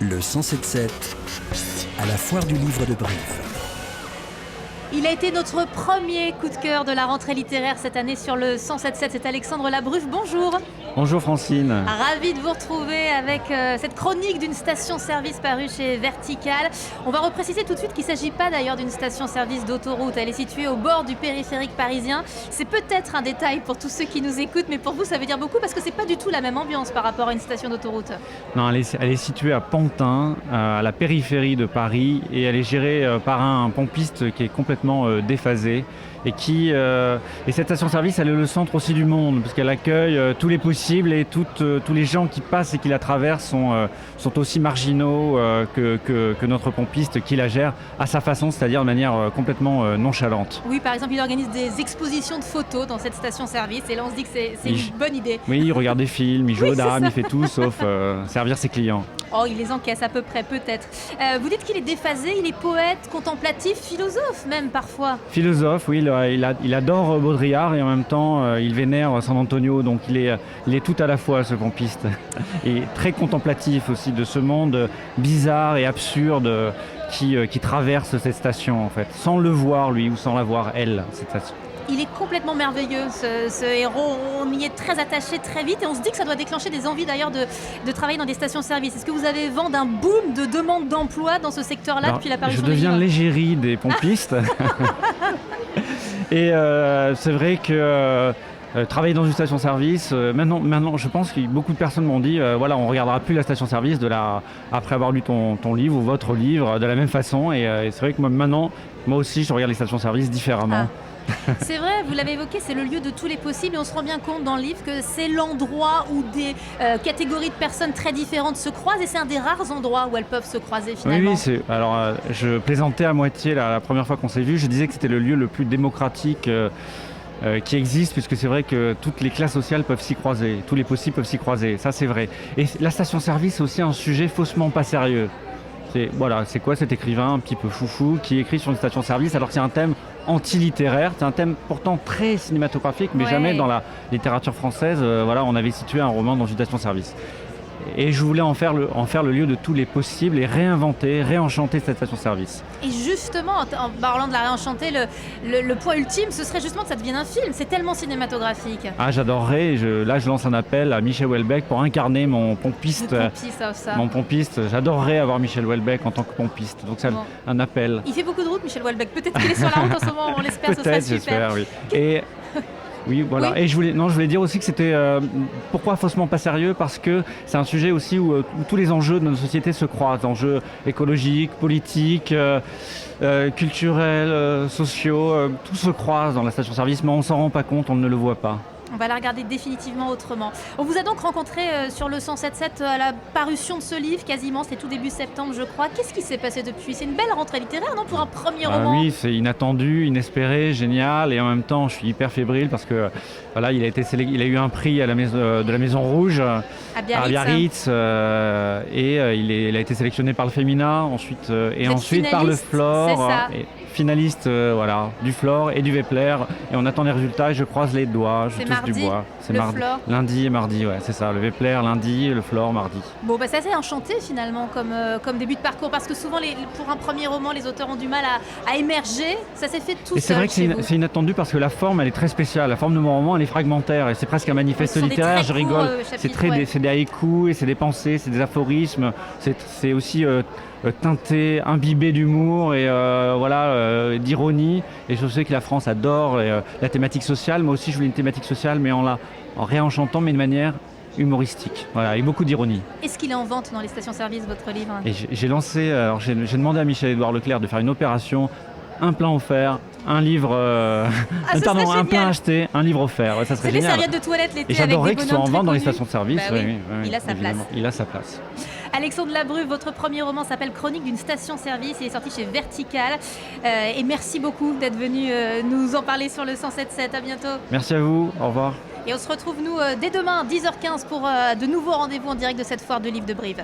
Le 107.7 à la foire du livre de Brive. Il a été notre premier coup de cœur de la rentrée littéraire cette année sur le 107.7. C'est Alexandre Labruff. Bonjour. Bonjour Francine. Ravi de vous retrouver avec cette chronique d'une station-service parue chez Vertical. On va repréciser tout de suite qu'il ne s'agit pas d'ailleurs d'une station-service d'autoroute. Elle est située au bord du périphérique parisien. C'est peut-être un détail pour tous ceux qui nous écoutent, mais pour vous ça veut dire beaucoup parce que c'est pas du tout la même ambiance par rapport à une station d'autoroute. Non, elle est située à Pantin, à la périphérie de Paris, et elle est gérée par un pompiste qui est complètement déphasé. Et cette station-service, elle est le centre aussi du monde, parce qu'elle accueille tous les possibles et tous les gens qui passent et qui la traversent sont aussi marginaux que notre pompiste qui la gère à sa façon, c'est-à-dire de manière complètement nonchalante. Oui, par exemple, il organise des expositions de photos dans cette station-service, et là on se dit que c'est une bonne idée. Oui, il regarde des films, il joue Oui, aux dames, ça. il fait tout sauf servir ses clients. Oh, il les encaisse à peu près, peut-être. Vous dites qu'il est déphasé, il est poète, contemplatif, philosophe même parfois. Philosophe, oui, il adore Baudrillard et en même temps il vénère San Antonio, donc il est tout à la fois, ce pompiste. Et très contemplatif aussi de ce monde bizarre et absurde qui traverse cette station en fait, sans le voir lui ou sans la voir elle, cette station. Il est complètement merveilleux, ce héros. On y est très attaché très vite et on se dit que ça doit déclencher des envies d'ailleurs de travailler dans des stations-service. Est-ce que vous avez vent d'un boom de demande d'emploi dans ce secteur-là depuis l'apparition Je des deviens livres l'égérie des pompistes. Et c'est vrai que travailler dans une station-service, maintenant, je pense que beaucoup de personnes m'ont dit voilà, on ne regardera plus la station-service après avoir lu ton livre ou votre livre de la même façon. Et c'est vrai que moi aussi, je regarde les stations-service différemment. C'est vrai, vous l'avez évoqué, c'est le lieu de tous les possibles et on se rend bien compte dans le livre que c'est l'endroit où des catégories de personnes très différentes se croisent et c'est un des rares endroits où elles peuvent se croiser finalement. Oui, je plaisantais à moitié la première fois qu'on s'est vu, je disais que c'était le lieu le plus démocratique qui existe, puisque c'est vrai que toutes les classes sociales peuvent s'y croiser, tous les possibles peuvent s'y croiser, ça c'est vrai. Et la station-service c'est aussi un sujet faussement pas sérieux. C'est quoi cet écrivain un petit peu foufou qui écrit sur une station-service alors que c'est un thème anti-littéraire, c'est un thème pourtant très cinématographique, mais jamais dans la littérature française, on avait situé un roman dans une station-service. Et je voulais en faire le lieu de tous les possibles et réenchanter cette station-service. Et justement, en parlant de la réenchanter, le point ultime, ce serait justement que ça devienne un film. C'est tellement cinématographique. Ah, j'adorerais. Là, je lance un appel à Michel Houellebecq pour incarner mon pompiste. Mon pompiste. J'adorerais avoir Michel Houellebecq en tant que pompiste. Donc, c'est un appel. Il fait beaucoup de route, Michel Houellebecq. Peut-être qu'il est sur la route en ce moment, on l'espère, ce serait super. J'espère, oui. Oui, voilà. Oui. Et je voulais dire aussi que c'était pourquoi faussement pas sérieux, parce que c'est un sujet aussi où tous les enjeux de notre société se croisent, enjeux écologiques, politiques, culturels, sociaux, tout se croise dans la station-service, mais on s'en rend pas compte, on ne le voit pas. On va la regarder définitivement autrement. On vous a donc rencontré sur le 107.7 à la parution de ce livre, quasiment, c'était tout début septembre, je crois. Qu'est-ce qui s'est passé depuis ? C'est une belle rentrée littéraire, non, pour un premier roman ? Oui, c'est inattendu, inespéré, génial, et en même temps, je suis hyper fébrile parce que voilà, il a eu un prix à de la Maison Rouge à Biarritz, et il a été sélectionné par le Féminin, ensuite par le Flore. Finaliste du Flore et du Vepler, et on attend les résultats et je croise les doigts, je touche du bois. C'est mardi, lundi et mardi, ouais, c'est ça, le Vepler lundi et le Flore mardi. Bon, c'est assez enchanté finalement comme début de parcours, parce que souvent pour un premier roman les auteurs ont du mal à émerger, ça s'est fait tout seul. Et c'est vrai que c'est inattendu parce que la forme elle est très spéciale, la forme de mon roman elle est fragmentaire et c'est presque un manifeste littéraire, je rigole, c'est des haïkus et c'est des pensées, c'est des aphorismes, c'est aussi teinté, imbibé d'humour et d'ironie, et je sais que la France adore la thématique sociale. Moi aussi je voulais une thématique sociale, mais en réenchantant, mais de manière humoristique, avec beaucoup d'ironie. Est-ce qu'il est en vente dans les stations-service, votre livre ? Et j'ai demandé à Michel-Édouard Leclerc de faire une opération, un plein offert, un livre un plein acheté, un livre offert, ça serait génial. C'est des serviettes de toilette l'été. Et j'adorerais qu'il soit en vente dans les stations-service. Oui, il a sa place. Il a sa place. Alexandre Labruff, votre premier roman s'appelle Chronique d'une station-service, il est sorti chez Vertical. Et merci beaucoup d'être venu nous en parler sur le 107.7. À bientôt. Merci à vous, au revoir. Et on se retrouve nous dès demain 10h15 pour de nouveaux rendez-vous en direct de cette foire de livres de Brive.